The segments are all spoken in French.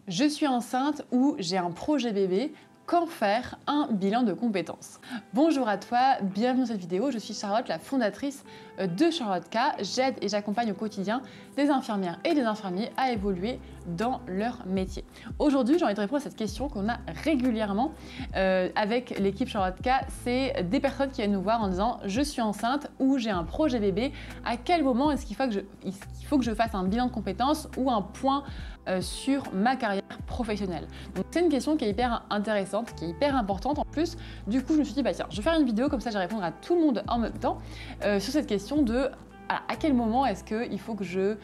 Je suis enceinte ou j'ai un projet bébé, quand faire un bilan de compétences? Bonjour à toi, bienvenue dans cette vidéo, je suis Charlotte, la fondatrice de Charlotte K. J'aide et j'accompagne au quotidien des infirmières et des infirmiers à évoluer dans leur métier. Aujourd'hui, j'ai envie de répondre à cette question qu'on a régulièrement avec l'équipe Charlotte K. C'est des personnes qui viennent nous voir en disant « je suis enceinte » ou « j'ai un projet bébé ». À quel moment est-ce qu'il faut que je fasse un bilan de compétences ou un point sur ma carrière professionnelle? Donc c'est une question qui est hyper intéressante, qui est hyper importante en plus. Du coup, je me suis dit, bah tiens, je vais faire une vidéo comme ça, je vais répondre à tout le monde en même temps sur cette question de à quel moment est-ce qu'il faut que je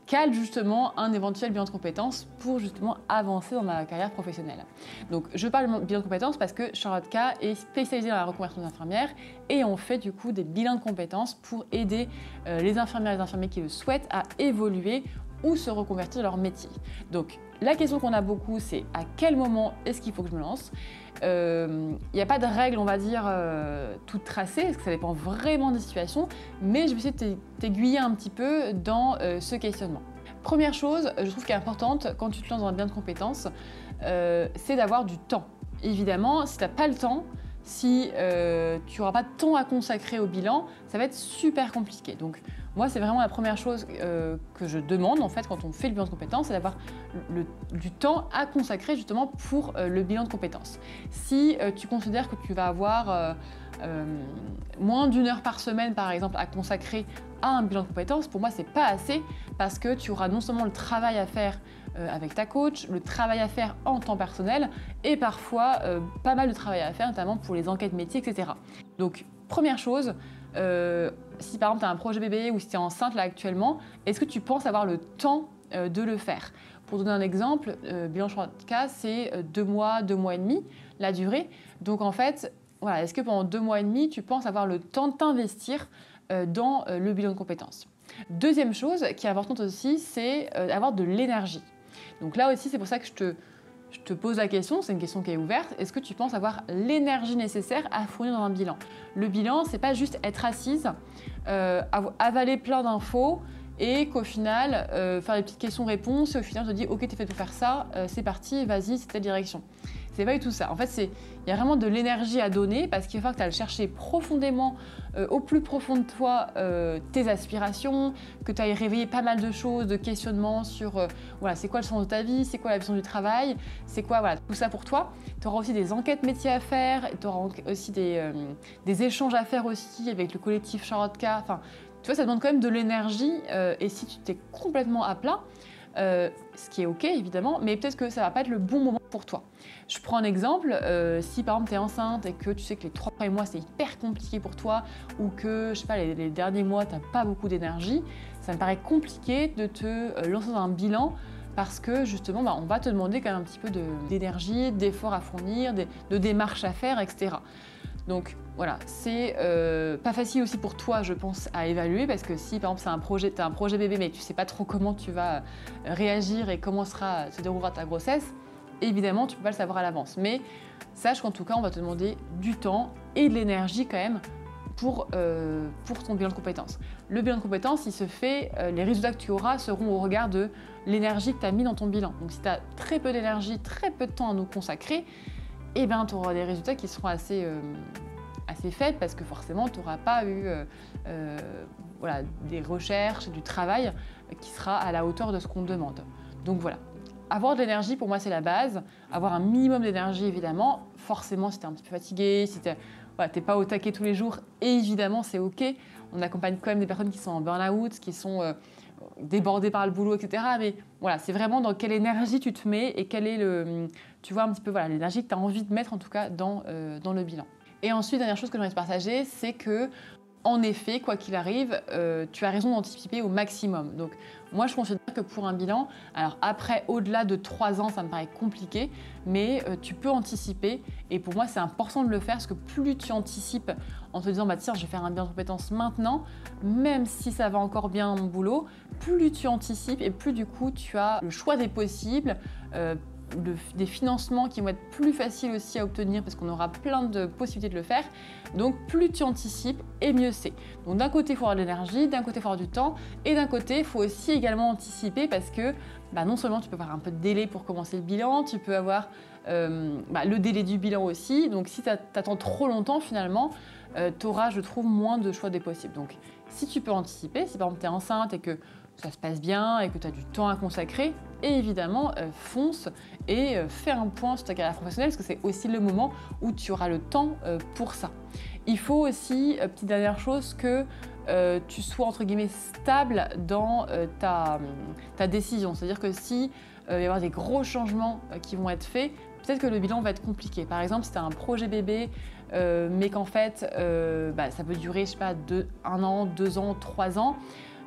cale justement un éventuel bilan de compétences pour justement avancer dans ma carrière professionnelle. Donc je parle de bilan de compétences parce que Charlotte K est spécialisée dans la reconversion des infirmières et on fait du coup des bilans de compétences pour aider les infirmières et les infirmiers qui le souhaitent à évoluer ou se reconvertir dans leur métier. Donc la question qu'on a beaucoup, c'est à quel moment est-ce qu'il faut que je me lance? Il n'y a pas de règle, on va dire, toute tracée, parce que ça dépend vraiment des situations, mais je vais essayer de t'aiguiller un petit peu dans ce questionnement. Première chose, je trouve qui est importante quand tu te lances dans un bilan de compétences, c'est d'avoir du temps. Évidemment, si tu n'as pas le temps, si tu n'auras pas de temps à consacrer au bilan, ça va être super compliqué. Donc moi, c'est vraiment la première chose que je demande en fait quand on fait le bilan de compétences, c'est d'avoir du temps à consacrer justement pour le bilan de compétences. Si tu considères que tu vas avoir moins d'1 heure par semaine par exemple à consacrer à un bilan de compétences, pour moi c'est pas assez parce que tu auras non seulement le travail à faire avec ta coach, le travail à faire en temps personnel et parfois pas mal de travail à faire notamment pour les enquêtes métiers, etc. Donc première chose, si par exemple tu as un projet bébé ou si tu es enceinte là actuellement, est-ce que tu penses avoir le temps de le faire? Pour donner un exemple, bilan Charlotte K, c'est 2 mois, 2 mois et demi la durée. Donc en fait, voilà, est-ce que pendant 2 mois et demi, tu penses avoir le temps de t'investir dans le bilan de compétences? Deuxième chose qui est importante aussi, c'est avoir de l'énergie. Donc là aussi, c'est pour ça que je te pose la question, c'est une question qui est ouverte. Est-ce que tu penses avoir l'énergie nécessaire à fournir dans un bilan? Le bilan, c'est pas juste être assise, avaler plein d'infos et qu'au final, faire des petites questions-réponses et au final, on te dit « Ok, t'es fait pour faire ça, c'est parti, vas-y, c'est telle direction ». C'est pas du tout ça. En fait, il y a vraiment de l'énergie à donner parce qu'il va falloir que tu ailles chercher profondément, au plus profond de toi, tes aspirations, que tu ailles réveiller pas mal de choses, de questionnements sur voilà, c'est quoi le sens de ta vie, c'est quoi la vision du travail, c'est quoi voilà, tout ça pour toi. Tu auras aussi des enquêtes métiers à faire, tu auras aussi des échanges à faire aussi avec le collectif Charlotte K. Enfin, tu vois, ça demande quand même de l'énergie et si tu t'es complètement à plat, ce qui est ok évidemment, mais peut-être que ça va pas être le bon moment pour toi. Je prends un exemple, si par exemple tu es enceinte et que tu sais que les 3 premiers mois c'est hyper compliqué pour toi ou que je sais pas, les derniers mois tu n'as pas beaucoup d'énergie, ça me paraît compliqué de te lancer dans un bilan parce que justement on va te demander quand même un petit peu d'énergie, d'efforts à fournir, de démarches à faire, etc. Donc voilà, c'est pas facile aussi pour toi, je pense, à évaluer parce que si par exemple tu as un projet bébé mais tu sais pas trop comment tu vas réagir et comment se déroulera ta grossesse, évidemment tu peux pas le savoir à l'avance. Mais sache qu'en tout cas on va te demander du temps et de l'énergie quand même pour ton bilan de compétences. Le bilan de compétences, il se fait, les résultats que tu auras seront au regard de l'énergie que tu as mis dans ton bilan. Donc si tu as très peu d'énergie, très peu de temps à nous consacrer, eh ben, tu auras des résultats qui seront assez faibles parce que forcément, tu n'auras pas eu voilà, des recherches, du travail qui sera à la hauteur de ce qu'on te demande. Donc voilà, avoir de l'énergie, pour moi, c'est la base. Avoir un minimum d'énergie, évidemment. Forcément, si tu es un petit peu fatigué, si tu n'es pas au taquet tous les jours, évidemment, c'est OK. On accompagne quand même des personnes qui sont en burn-out, qui sont débordées par le boulot, etc. Mais voilà, c'est vraiment dans quelle énergie tu te mets et quel est tu vois un petit peu voilà, l'énergie que tu as envie de mettre en tout cas dans le bilan. Et ensuite, dernière chose que j'aimerais te partager, c'est que en effet, quoi qu'il arrive, tu as raison d'anticiper au maximum. Donc moi, je considère que pour un bilan, alors après, au-delà de 3 ans, ça me paraît compliqué, mais tu peux anticiper. Et pour moi, c'est important de le faire parce que plus tu anticipes en te disant, bah tiens, je vais faire un bilan de compétences maintenant, même si ça va encore bien dans mon boulot, plus tu anticipes et plus du coup, tu as le choix des possibles, des financements qui vont être plus faciles aussi à obtenir parce qu'on aura plein de possibilités de le faire. Donc plus tu anticipes et mieux c'est. Donc d'un côté il faut avoir de l'énergie, d'un côté il faut avoir du temps et d'un côté il faut aussi également anticiper parce que non seulement tu peux avoir un peu de délai pour commencer le bilan, tu peux avoir le délai du bilan aussi. Donc si tu attends trop longtemps, finalement, tu auras, je trouve, moins de choix des possibles. Donc si tu peux anticiper, si par exemple tu es enceinte et que ça se passe bien et que tu as du temps à consacrer, et évidemment, fonce et fais un point sur ta carrière professionnelle parce que c'est aussi le moment où tu auras le temps pour ça. Il faut aussi, petite dernière chose, que tu sois entre guillemets stable dans ta décision. C'est-à-dire que si il va y avoir des gros changements qui vont être faits, peut-être que le bilan va être compliqué. Par exemple, si tu as un projet bébé, mais qu'en fait ça peut durer, je sais pas, 1 an, 2 ans, 3 ans,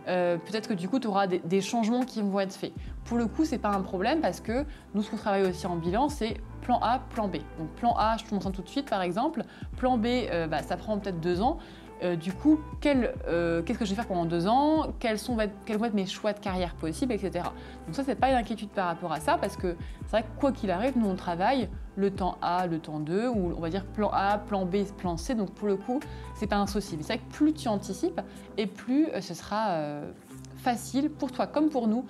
peut-être que du coup tu auras des changements qui vont être faits. Pour le coup, c'est pas un problème parce que nous, ce qu'on travaille aussi en bilan, c'est plan A, plan B. Donc plan A, je te montre tout de suite par exemple. Plan B, ça prend peut-être 2 ans. Du coup, qu'est-ce que je vais faire pendant 2 ans, quels vont être mes choix de carrière possibles, etc. Donc ça, c'est pas une inquiétude par rapport à ça, parce que c'est vrai que quoi qu'il arrive, nous on travaille le temps A, le temps 2, ou on va dire plan A, plan B, plan C. Donc pour le coup, c'est pas un souci. Mais c'est vrai que plus tu anticipes, et plus ce sera facile pour toi comme pour nous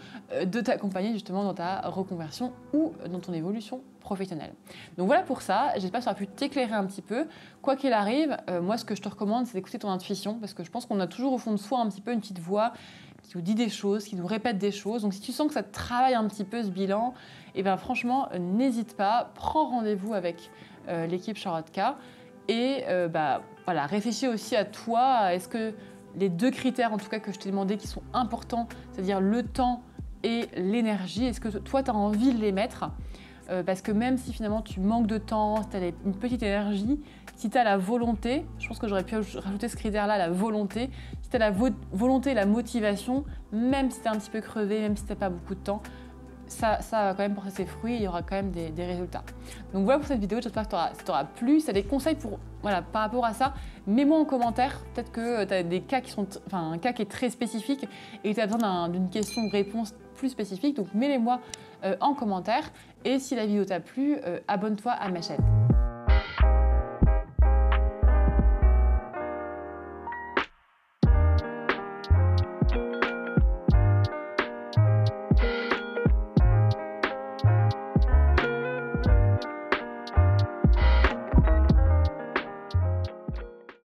de t'accompagner justement dans ta reconversion ou dans ton évolution professionnelle. Donc voilà pour ça, j'espère que ça aura pu t'éclairer un petit peu. Quoi qu'il arrive, moi ce que je te recommande, c'est d'écouter ton intuition, parce que je pense qu'on a toujours au fond de soi un petit peu une petite voix qui nous dit des choses, qui nous répète des choses. Donc si tu sens que ça te travaille un petit peu ce bilan, et bien franchement, n'hésite pas, prends rendez-vous avec l'équipe Charlotte K et voilà, réfléchis aussi à toi. Est-ce que les 2 critères en tout cas que je t'ai demandé qui sont importants, c'est-à-dire le temps et l'énergie, est-ce que toi tu as envie de les mettre? Parce que même si finalement tu manques de temps, si tu as une petite énergie, si tu as la volonté, je pense que j'aurais pu rajouter ce critère-là, la volonté, si tu as la volonté et la motivation, même si tu es un petit peu crevé, même si tu n'as pas beaucoup de temps, ça va quand même porter ses fruits et il y aura quand même des résultats. Donc voilà pour cette vidéo, j'espère que ça t'aura plu. Si tu as des conseils par rapport à ça, mets-moi en commentaire. Peut-être que tu as des cas un cas qui est très spécifique et tu as besoin d'une question-réponse plus spécifique. Donc mets-les-moi en commentaire. Et si la vidéo t'a plu, abonne-toi à ma chaîne.